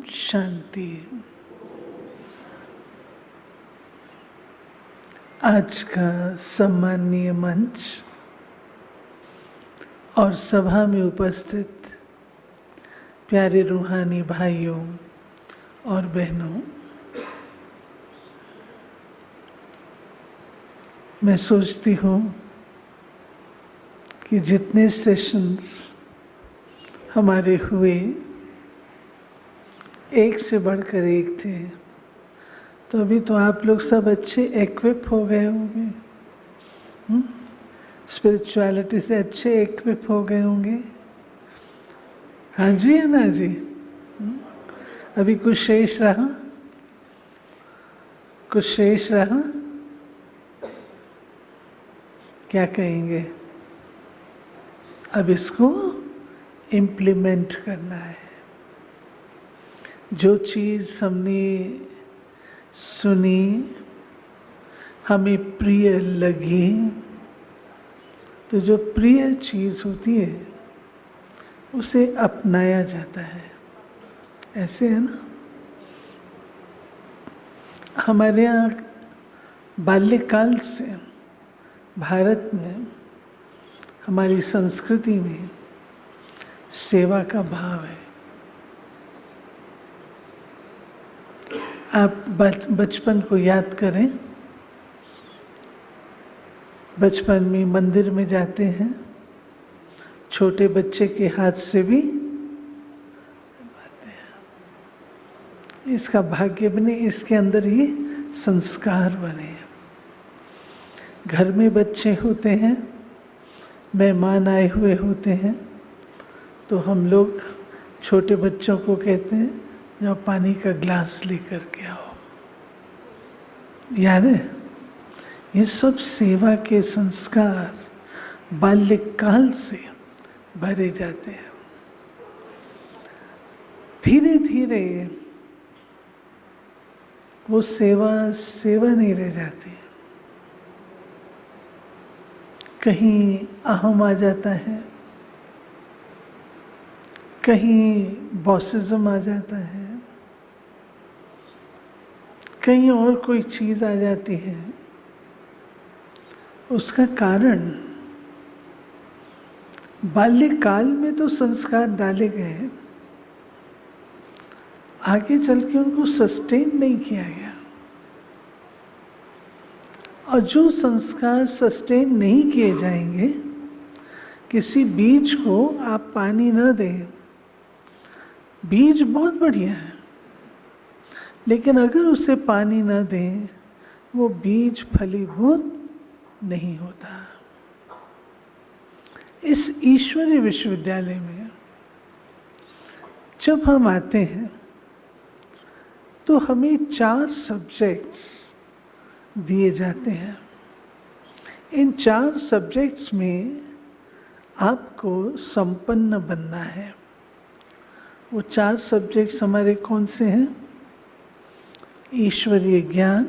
शांति। आज का सम्माननीय मंच और सभा में उपस्थित प्यारे रूहानी भाइयों और बहनों, मैं सोचती हूँ कि जितने सेशंस हमारे हुए एक से बढ़कर एक थे, तो अभी तो आप लोग सब अच्छे एक्विप हो गए होंगे, स्पिरिचुअलिटी से अच्छे एक्विप हो गए होंगे। हाँ जी, है ना जी? अभी कुछ शेष रहा, कुछ शेष रहा, क्या कहेंगे? अब इसको इम्प्लीमेंट करना है। जो चीज़ हमने सुनी, हमें प्रिय लगी, तो जो प्रिय चीज़ होती है उसे अपनाया जाता है। ऐसे है ना? हमारे यहाँ बाल्यकाल से भारत में, हमारी संस्कृति में सेवा का भाव है। आप बचपन को याद करें, बचपन में मंदिर में जाते हैं, छोटे बच्चे के हाथ से भी आते हैं। इसका भाग्य बने, इसके अंदर ये संस्कार बने। घर में बच्चे होते हैं, मेहमान आए हुए होते हैं, तो हम लोग छोटे बच्चों को कहते हैं, जाओ पानी का ग्लास लेकर के आओ। याद है? ये सब सेवा के संस्कार बाल्यकाल से भरे जाते हैं। धीरे धीरे वो सेवा नहीं रह जाती। कहीं अहम आ जाता है, कहीं बॉसिज्म आ जाता है, कहीं और कोई चीज़ आ जाती है। उसका कारण बाल्यकाल में तो संस्कार डाले गए, आगे चल के उनको सस्टेन नहीं किया गया। और जो संस्कार सस्टेन नहीं किए जाएंगे, किसी बीज को आप पानी न दें, बीज बहुत बढ़िया है, लेकिन अगर उसे पानी न दें, वो बीज फलीभूत नहीं होता। इस ईश्वरीय विश्वविद्यालय में जब हम आते हैं, तो हमें 4 सब्जेक्ट्स दिए जाते हैं। इन 4 सब्जेक्ट्स में आपको संपन्न बनना है। वो 4 सब्जेक्ट्स हमारे कौन से हैं? ईश्वरीय ज्ञान,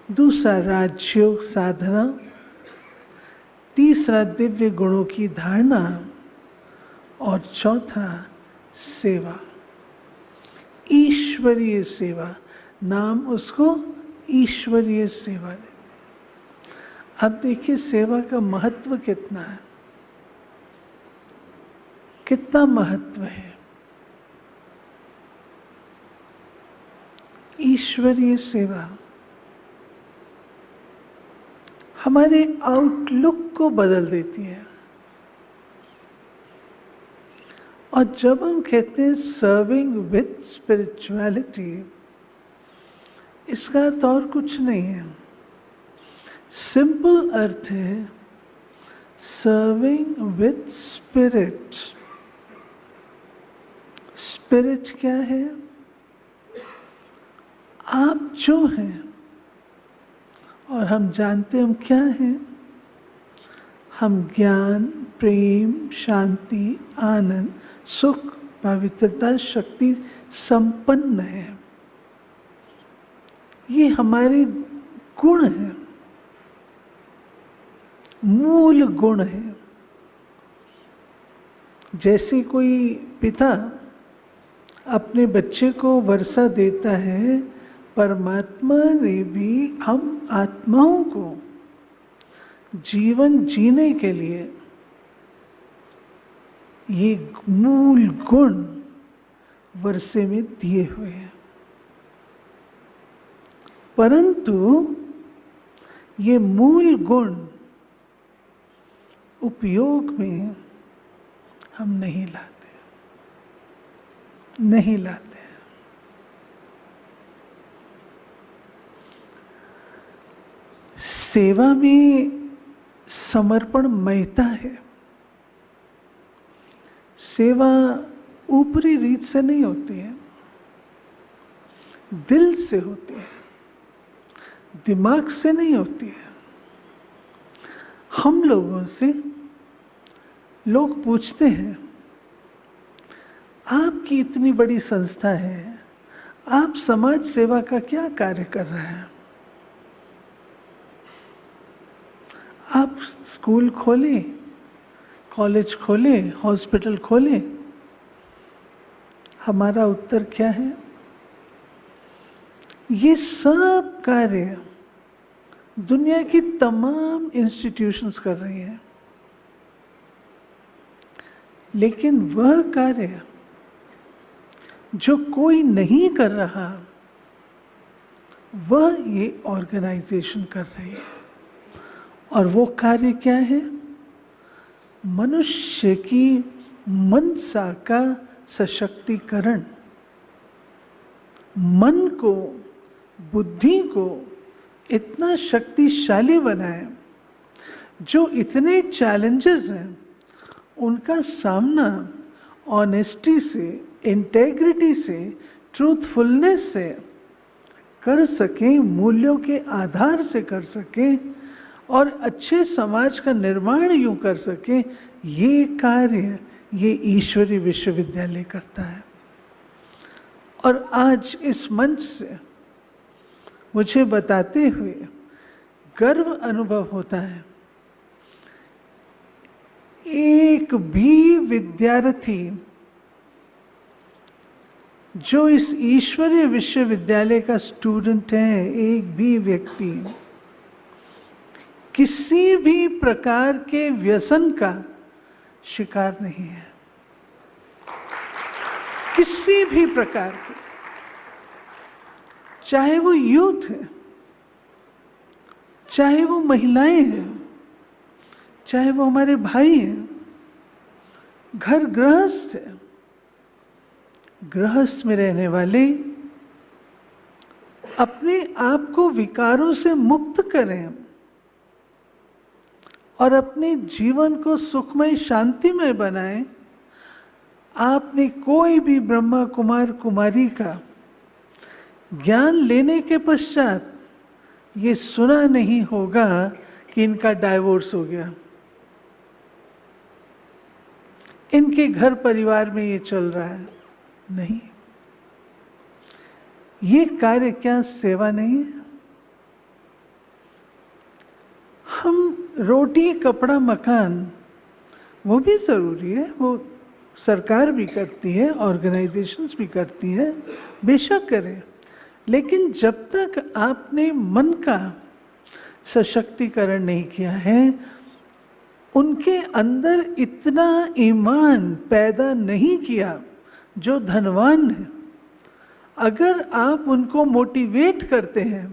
दूसरा राजयोग साधना, तीसरा दिव्य गुणों की धारणा, और चौथा सेवा। ईश्वरीय सेवा, नाम उसको ईश्वरीय सेवा देते हैं। अब देखिए सेवा का महत्व कितना है, कितना महत्व है। ईश्वरीय सेवा हमारे आउटलुक को बदल देती है। और जब हम कहते हैं सर्विंग विथ स्पिरिचुअलिटी, इसका अर्थ और कुछ नहीं है। सिंपल अर्थ है सर्विंग विथ स्पिरिट। स्पिरिट क्या है? आप जो हैं, और हम जानते हम क्या हैं? हम ज्ञान, प्रेम, शांति, आनंद, सुख, पवित्रता, शक्ति संपन्न है। ये हमारे गुण हैं, मूल गुण है। जैसे कोई पिता अपने बच्चे को वर्षा देता है, परमात्मा ने भी हम आत्माओं को जीवन जीने के लिए ये मूल गुण वर्षे में दिए हुए हैं, परंतु ये मूल गुण उपयोग में हम नहीं लाते। सेवा में समर्पण महता है। सेवा ऊपरी रीत से नहीं होती है, दिल से होती है, दिमाग से नहीं होती है। हम लोगों से लोग पूछते हैं, आपकी इतनी बड़ी संस्था है, आप समाज सेवा का क्या कार्य कर रहे हैं? आप स्कूल खोले, कॉलेज खोले, हॉस्पिटल खोले। हमारा उत्तर क्या है? ये सब कार्य दुनिया की तमाम इंस्टीट्यूशंस कर रही हैं, लेकिन वह कार्य जो कोई नहीं कर रहा, वह ये ऑर्गेनाइजेशन कर रही है। और वो कार्य क्या है? मनुष्य की मनसा का सशक्तिकरण, मन को, बुद्धि को इतना शक्तिशाली बनाए, जो इतने चैलेंजेस हैं उनका सामना ऑनेस्टी से, इंटेग्रिटी से, ट्रूथफुलनेस से कर सकें, मूल्यों के आधार से कर सकें और अच्छे समाज का निर्माण यूं कर सकें। ये कार्य ये ईश्वरीय विश्वविद्यालय करता है। और आज इस मंच से मुझे बताते हुए गर्व अनुभव होता है, एक भी विद्यार्थी जो इस ईश्वरीय विश्वविद्यालय का स्टूडेंट है, एक भी व्यक्ति किसी भी प्रकार के व्यसन का शिकार नहीं है, किसी भी प्रकार के, चाहे वो यूथ है, चाहे वो महिलाएं हैं, चाहे वो हमारे भाई हैं, घर गृहस्थ है, गृहस्थ में रहने वाले अपने आप को विकारों से मुक्त करें और अपने जीवन को सुखमय शांतिमय बनाएं। आपने कोई भी ब्रह्मा कुमार कुमारी का ज्ञान लेने के पश्चात ये सुना नहीं होगा कि इनका डाइवोर्स हो गया, इनके घर परिवार में ये चल रहा है। नहीं, ये कार्य क्या सेवा नहीं है? हम रोटी कपड़ा मकान वो भी ज़रूरी है, वो सरकार भी करती है, ऑर्गेनाइजेशंस भी करती हैं, बेशक करें, लेकिन जब तक आपने मन का सशक्तिकरण नहीं किया है, उनके अंदर इतना ईमान पैदा नहीं किया जो धनवान है, अगर आप उनको मोटिवेट करते हैं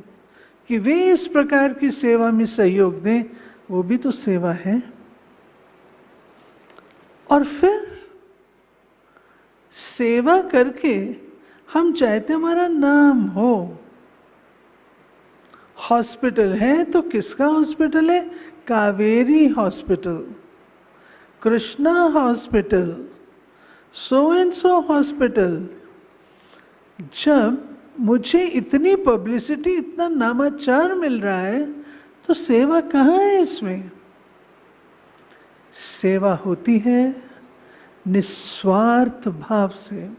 कि वे इस प्रकार की सेवा में सहयोग दें, वो भी तो सेवा है। और फिर सेवा करके हम चाहते हमारा नाम हो। हॉस्पिटल है तो किसका हॉस्पिटल है? Kaveri hospital, Krishna hospital, so and so hospital. जब मुझे इतनी पब्लिसिटी, इतना नामाचार मिल रहा है, तो सेवा कहाँ है इसमें? सेवा होती है निस्वार्थ भाव से,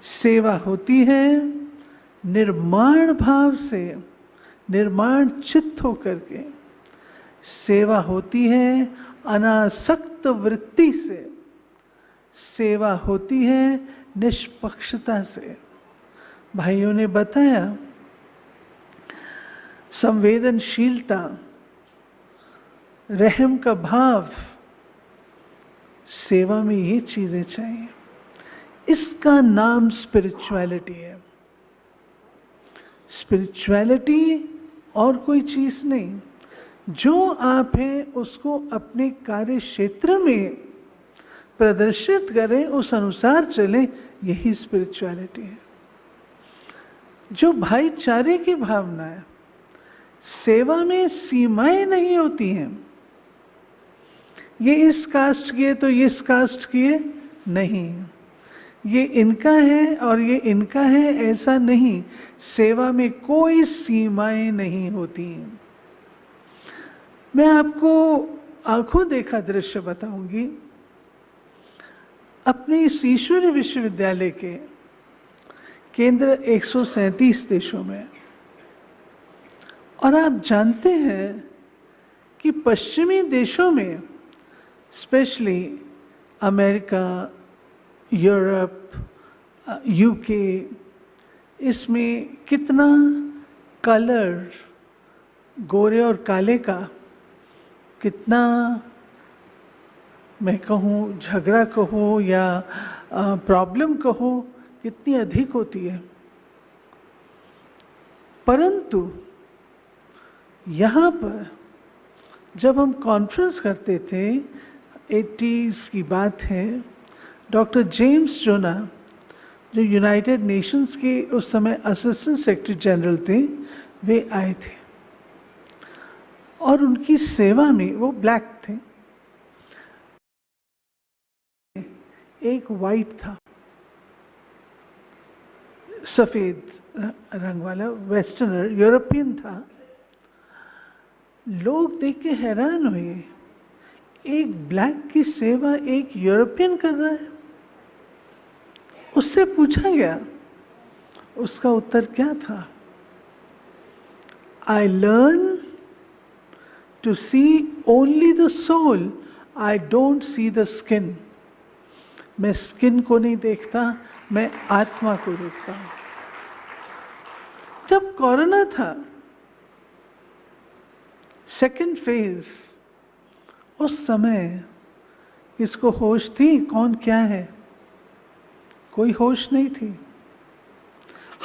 सेवा होती है निर्माण भाव से, निर्माण चित्त होकर के, सेवा होती है अनासक्त वृत्ति से, सेवा होती है निष्पक्षता से। भाइयों ने बताया संवेदनशीलता, रहम का भाव, सेवा में ये चीजें चाहिए। इसका नाम स्पिरिचुअलिटी है। स्पिरिचुअलिटी और कोई चीज नहीं, जो आप हैं उसको अपने कार्य क्षेत्र में प्रदर्शित करें, उस अनुसार चलें, यही स्पिरिचुअलिटी है। जो भाईचारे की भावना है, सेवा में सीमाएं नहीं होती हैं, ये इस कास्ट किए तो ये इस कास्ट किए नहीं, ये इनका है और ये इनका है, ऐसा नहीं। सेवा में कोई सीमाएं नहीं होती। मैं आपको आंखों देखा दृश्य बताऊंगी अपने इस ईश्वरीय विश्वविद्यालय के केंद्र 137 देशों में। और आप जानते हैं कि पश्चिमी देशों में, स्पेशली अमेरिका, यूरोप, यूके, इसमें कितना कलर, गोरे और काले का कितना, मैं कहूँ झगड़ा कहो या प्रॉब्लम कहो, कितनी अधिक होती है। परंतु यहाँ पर जब हम कॉन्फ्रेंस करते थे, 80s की बात है, डॉक्टर जेम्स जोना, जो यूनाइटेड नेशंस के उस समय असिस्टेंट सेक्रेटरी जनरल थे, वे आए थे और उनकी सेवा में, वो ब्लैक थे, एक वाइट था, सफेद रंग वाला, वेस्टर्नर, यूरोपियन था। लोग देख के हैरान हुए, एक ब्लैक की सेवा एक यूरोपियन कर रहा है। उससे पूछा गया, उसका उत्तर क्या था? I learn to see only the soul, I don't see the skin. मैं स्किन को नहीं देखता, मैं आत्मा को देखता हूं। जब कोरोना था, सेकेंड फेज, उस समय किसको होश थी कौन क्या है? कोई होश नहीं थी।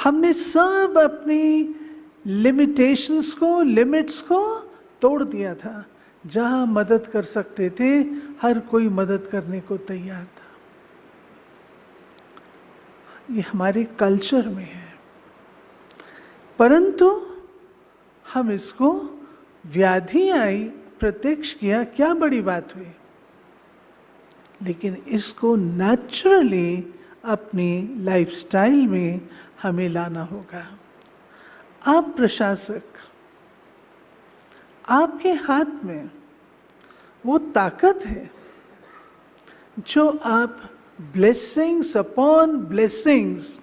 हमने सब अपनी लिमिटेशंस को, लिमिट्स को तोड़ दिया था। जहां मदद कर सकते थे, हर कोई मदद करने को तैयार था। ये हमारे कल्चर में है, परंतु हम इसको व्याधि आई, प्रत्यक्ष किया, क्या बड़ी बात हुई। लेकिन इसको नेचुरली अपनी लाइफस्टाइल में हमें लाना होगा। आप प्रशासक, आपके हाथ में वो ताकत है जो आप ब्लेसिंग्स अपॉन ब्लेसिंग्स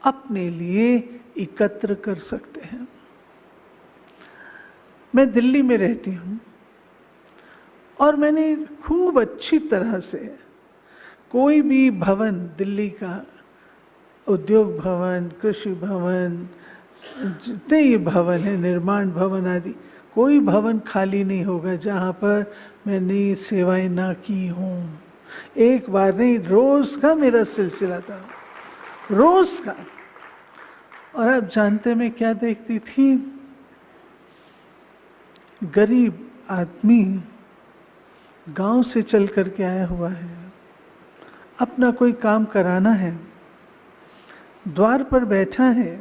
अपने लिए एकत्र कर सकते हैं। मैं दिल्ली में रहती हूँ और मैंने खूब अच्छी तरह से कोई भी भवन, दिल्ली का उद्योग भवन, कृषि भवन, जितने ये भवन है, निर्माण भवन आदि, कोई भवन खाली नहीं होगा जहाँ पर मैंने सेवाएं ना की हों। एक बार नहीं, रोज का मेरा सिलसिला था, रोज का। और आप जानते मैं क्या देखती थी? गरीब आदमी गांव से चल करके आया हुआ है, अपना कोई काम कराना है, द्वार पर बैठा है,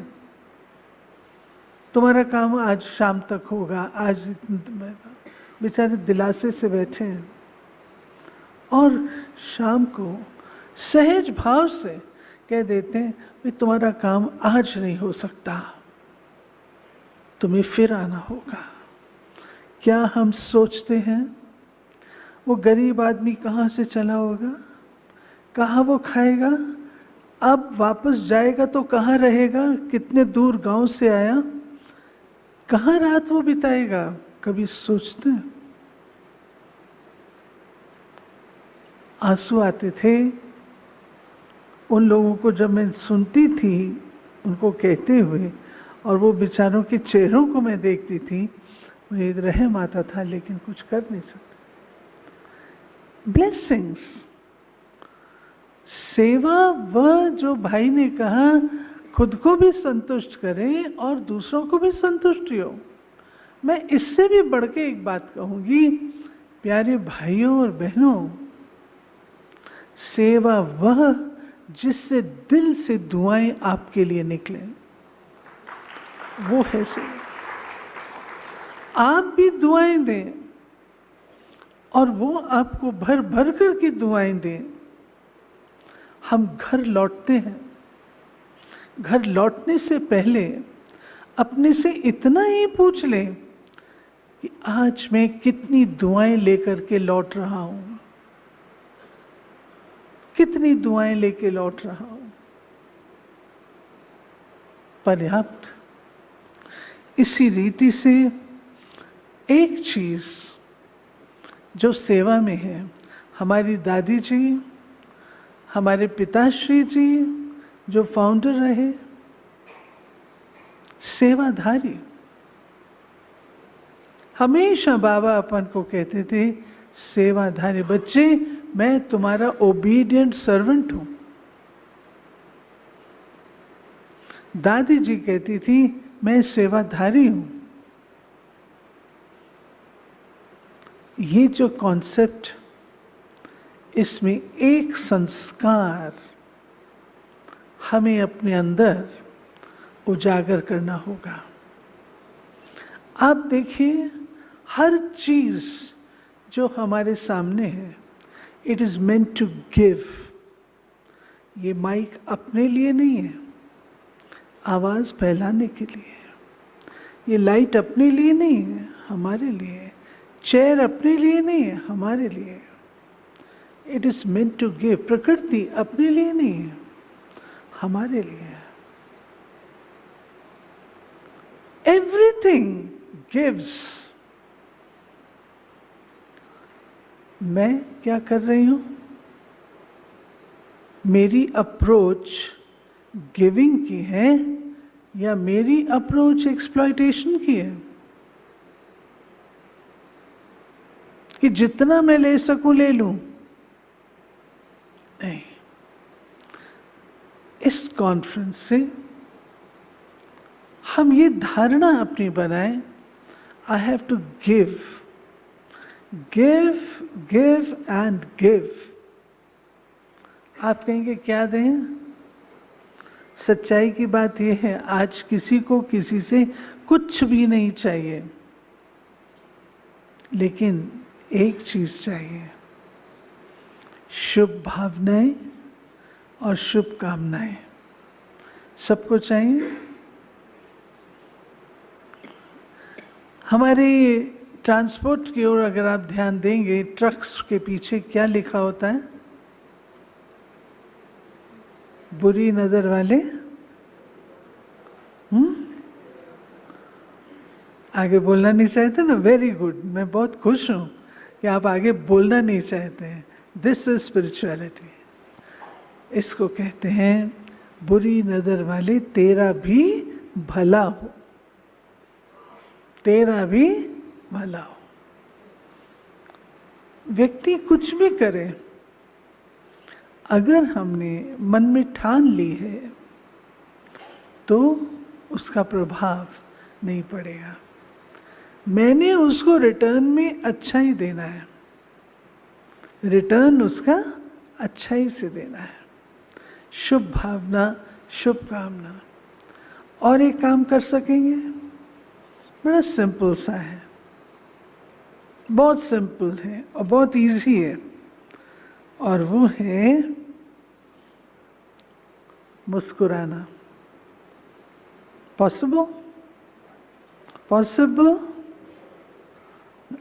तुम्हारा काम आज शाम तक होगा, आज बेचारे दिलासे से बैठे हैं। और शाम को सहज भाव से कह देते हैं, भाई तुम्हारा काम आज नहीं हो सकता, तुम्हें फिर आना होगा। क्या हम सोचते हैं वो गरीब आदमी कहाँ से चला होगा, कहाँ वो खाएगा, अब वापस जाएगा तो कहाँ रहेगा, कितने दूर गांव से आया, कहाँ रात वो बिताएगा? कभी सोचते हैं? आंसू आते थे उन लोगों को जब मैं सुनती थी उनको कहते हुए, और वो बेचारों के चेहरों को मैं देखती थी, मुझे रहम आता था, लेकिन कुछ कर नहीं सकता। ब्लेसिंग्स, सेवा, वह जो भाई ने कहा खुद को भी संतुष्ट करें और दूसरों को भी संतुष्टि हो। मैं इससे भी बढ़ के एक बात कहूंगी, प्यारे भाइयों और बहनों, सेवा वह जिससे दिल से दुआएं आपके लिए निकले, वो है सेवा। आप भी दुआएं दें और वो आपको भर भर कर की दुआएं दें। हम घर लौटते हैं, घर लौटने से पहले अपने से इतना ही पूछ लें कि आज मैं कितनी दुआएं लेकर के लौट रहा हूं, कितनी दुआएं लेके लौट रहा हूं। पर्याप्त। इसी रीति से एक चीज जो सेवा में है, हमारी दादी जी, हमारे पिताश्री जी जो फाउंडर रहे, सेवाधारी। हमेशा बाबा अपन को कहते थे, सेवाधारी बच्चे, मैं तुम्हारा ओबीडियंट सर्वेंट हूं। दादी जी कहती थी, मैं सेवाधारी हूं। ये जो कॉन्सेप्ट, इसमें एक संस्कार हमें अपने अंदर उजागर करना होगा। आप देखिए, हर चीज जो हमारे सामने है, it is meant to give. ये माइक अपने लिए नहीं है, आवाज फैलाने के लिए है। ये लाइट अपने लिए नहीं है, हमारे लिए है। चेयर अपने लिए नहीं है, हमारे लिए है। It is meant to give. प्रकृति अपने लिए नहीं है, हमारे लिए है। Everything gives. मैं क्या कर रही हूं? मेरी अप्रोच गिविंग की है या मेरी अप्रोच एक्सप्लॉयटेशन की है? कि जितना मैं ले सकूं ले लूं? नहीं। इस कॉन्फ्रेंस से हम ये धारणा अपनी बनाएं, I have to give, give, give and give. आप कहेंगे क्या दें? सच्चाई की बात यह है, आज किसी को किसी से कुछ भी नहीं चाहिए, लेकिन एक चीज चाहिए, शुभ भावनाएं और शुभकामनाएं। सबको चाहिए। हमारे ट्रांसपोर्ट की ओर अगर आप ध्यान देंगे, ट्रक्स के पीछे क्या लिखा होता है? बुरी नजर वाले आगे बोलना नहीं चाहते ना? वेरी गुड, मैं बहुत खुश हूं कि आप आगे बोलना नहीं चाहते हैं। This is spirituality. इसको कहते हैं, बुरी नजर वाले तेरा भी भला हो, तेरा भी भला हो। व्यक्ति कुछ भी करे, अगर हमने मन में ठान ली है तो उसका प्रभाव नहीं पड़ेगा। मैंने उसको रिटर्न में अच्छा ही देना है, रिटर्न उसका अच्छाई से देना है। शुभ भावना, शुभकामना। और एक काम कर सकेंगे, बड़ा सिंपल सा है, बहुत सिंपल है और बहुत इजी है, और वो है मुस्कुराना। पॉसिबल? पॉसिबल?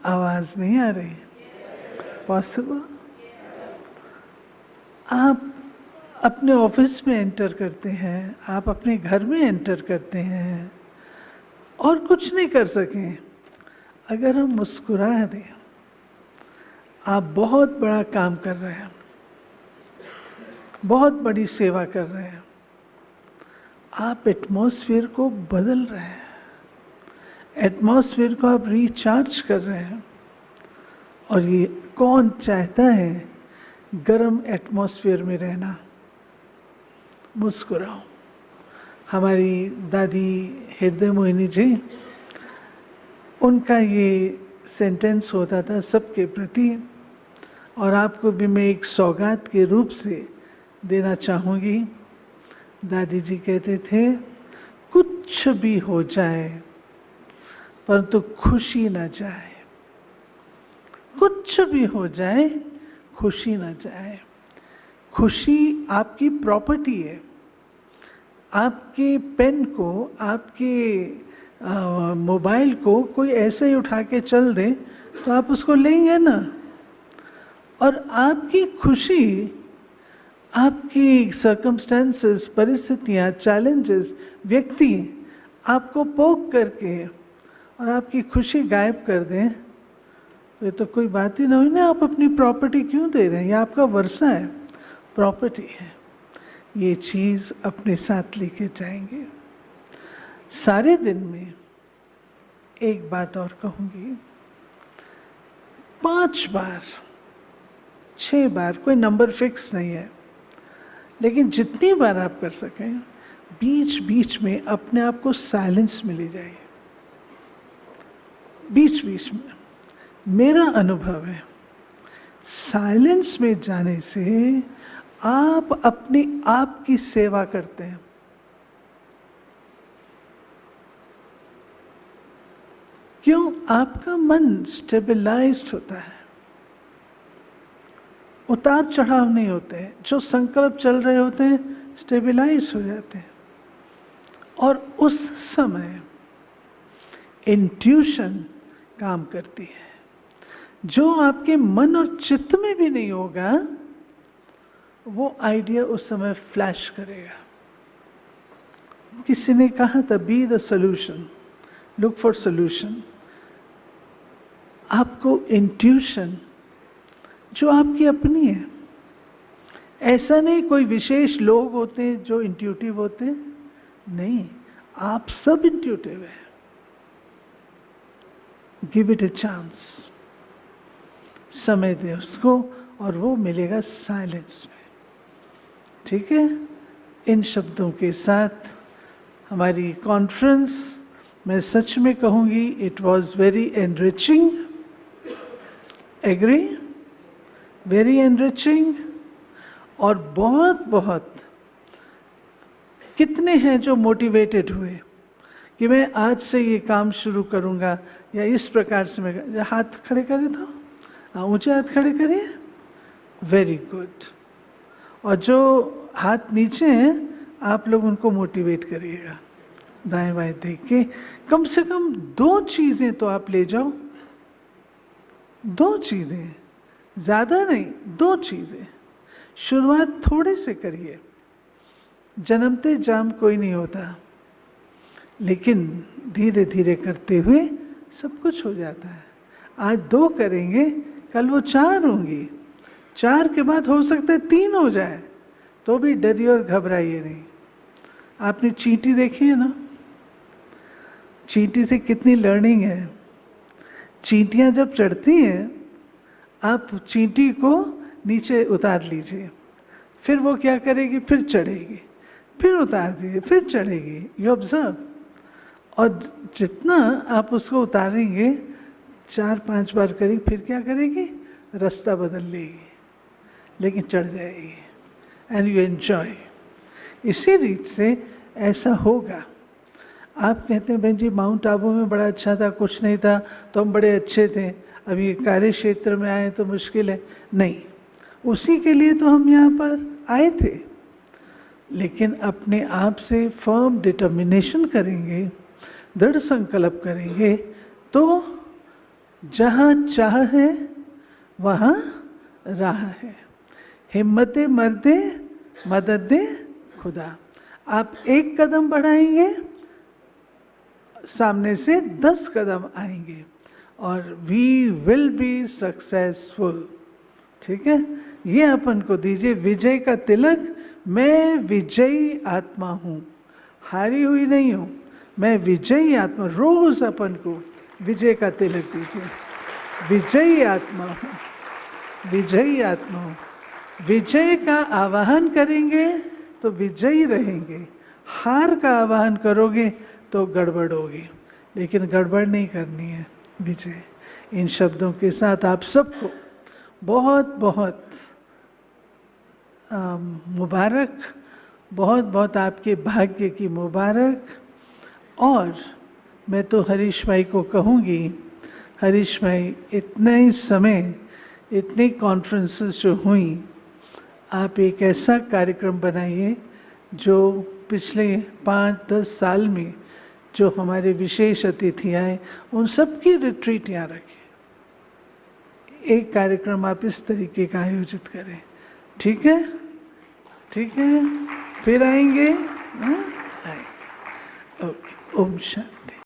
आवाज नहीं आ रही। पॉसिबल? आप अपने ऑफिस में एंटर करते हैं, आप अपने घर में एंटर करते हैं और कुछ नहीं कर सकें, अगर हम मुस्कुरा दें, आप बहुत बड़ा काम कर रहे हैं। बहुत बड़ी सेवा कर रहे हैं, आप एटमॉस्फेयर को बदल रहे हैं, एटमॉस्फेयर को आप रिचार्ज कर रहे हैं। और ये कौन चाहता है गर्म एटमॉस्फेयर में रहना? मुस्कुराओ। हमारी दादी हृदय मोहिनी जी, उनका ये सेंटेंस होता था सबके प्रति, और आपको भी मैं एक सौगात के रूप से देना चाहूँगी। दादी जी कहते थे, कुछ भी हो जाए परंतु खुशी न जाए, कुछ भी हो जाए खुशी न जाए। खुशी आपकी प्रॉपर्टी है। आपके पेन को, आपके मोबाइल को कोई ऐसे ही उठा के चल दे तो आप उसको लेंगे ना। और आपकी खुशी, आपकी सर्कमस्टेंसेस, परिस्थितियाँ, चैलेंजेस, व्यक्ति आपको पोक करके और आपकी खुशी गायब कर दें, ये तो कोई बात ही ना हुई ना। आप अपनी प्रॉपर्टी क्यों दे रहे हैं? ये आपका वर्षा है, प्रॉपर्टी है। ये चीज़ अपने साथ लेके जाएंगे। सारे दिन में एक बात और कहूँगी, 5 बार, 6 बार, कोई नंबर फिक्स नहीं है, लेकिन जितनी बार आप कर सकें, बीच बीच में अपने आप को साइलेंस में ले जाइए। बीच बीच में मेरा अनुभव है, साइलेंस में जाने से आप अपने आप की सेवा करते हैं। क्यों? आपका मन स्टेबलाइज्ड होता है, उतार चढ़ाव नहीं होते हैं। जो संकल्प चल रहे होते हैं स्टेबलाइज हो जाते हैं। और उस समय इंट्यूशन काम करती है। जो आपके मन और चित्त में भी नहीं होगा, वो आइडिया उस समय फ्लैश करेगा। किसी ने कहा था, be the solution, look for solution. आपको इंट्यूशन जो आपकी अपनी है, ऐसा नहीं कोई विशेष लोग होते हैं जो इंट्यूटिव होते हैं, नहीं, आप सब इंट्यूटिव हैं। गिव इट ए चांस, समय दे उसको, और वो मिलेगा साइलेंस में। ठीक है? इन शब्दों के साथ हमारी कॉन्फ्रेंस, मैं सच में कहूँगी, it was very enriching. Agree? Very enriching. और बहुत बहुत कितने हैं जो मोटिवेटेड हुए कि मैं आज से ये काम शुरू करूँगा, या इस प्रकार से मैं, हाथ खड़े करें तो, ऊंचे हाथ खड़े करिए, वेरी गुड। और जो हाथ नीचे हैं, आप लोग उनको मोटिवेट करिएगा, दाएं बाएं देख के। कम से कम 2 चीज़ें तो आप ले जाओ, 2 चीज़ें, ज़्यादा नहीं, 2 चीज़ें। शुरुआत थोड़े से करिए। जन्मते जाम कोई नहीं होता, लेकिन धीरे धीरे करते हुए सब कुछ हो जाता है। आज 2 करेंगे, कल वो 4 होंगी, 4 के बाद हो सकता है 3 हो जाए, तो भी डरिए और घबराइए नहीं। आपने चींटी देखी है ना? चींटी से कितनी लर्निंग है। चींटियां जब चढ़ती हैं, आप चींटी को नीचे उतार लीजिए, फिर वो क्या करेगी? फिर चढ़ेगी, फिर उतार दीजिए, फिर चढ़ेगी। You observe. और जितना आप उसको उतारेंगे, 4-5 बार करेगी, फिर क्या करेगी? रास्ता बदल लेगी, लेकिन चढ़ जाएगी। And you enjoy. इसी रीत से ऐसा होगा। आप कहते हैं, बहन जी माउंट आबू में बड़ा अच्छा था, कुछ नहीं था, तो हम बड़े अच्छे थे, अभी कार्य क्षेत्र में आए तो मुश्किल है। नहीं, उसी के लिए तो हम यहाँ पर आए थे। लेकिन अपने आप से फर्म डिटर्मिनेशन करेंगे, दृढ़ संकल्प करेंगे, तो जहाँ चाह है वहाँ राह है। हिम्मते मर्दे मदद दे खुदा। आप 1 कदम बढ़ाएंगे, सामने से 10 कदम आएंगे, और वी विल बी सक्सेसफुल। ठीक है? ये अपन को दीजिए, विजय का तिलक मैं विजयी आत्मा हूँ, हारी हुई नहीं हूँ, मैं विजयी आत्मा। रोज अपन को विजय का तिलक दीजिए। विजयी आत्मा हूँ, विजयी आत्मा हूँ। विजय का आवाहन करेंगे तो विजयी रहेंगे, हार का आवाहन करोगे तो गड़बड़ होगी, लेकिन गड़बड़ नहीं करनी है, विजय। इन शब्दों के साथ आप सबको बहुत बहुत मुबारक, बहुत बहुत आपके भाग्य की मुबारक। और मैं तो हरीश भाई को कहूँगी, हरीश भाई इतने ही समय, इतनी कॉन्फ्रेंसेस जो हुई, आप एक ऐसा कार्यक्रम बनाइए जो पिछले 5-10 साल में जो हमारे विशेष अतिथि आए उन सबकी रिट्रीट यहाँ रखें। एक कार्यक्रम आप इस तरीके का आयोजित करें, ठीक है? ठीक है, फिर आएंगे, हाँ? आएंगे। ओके, ओम शांति।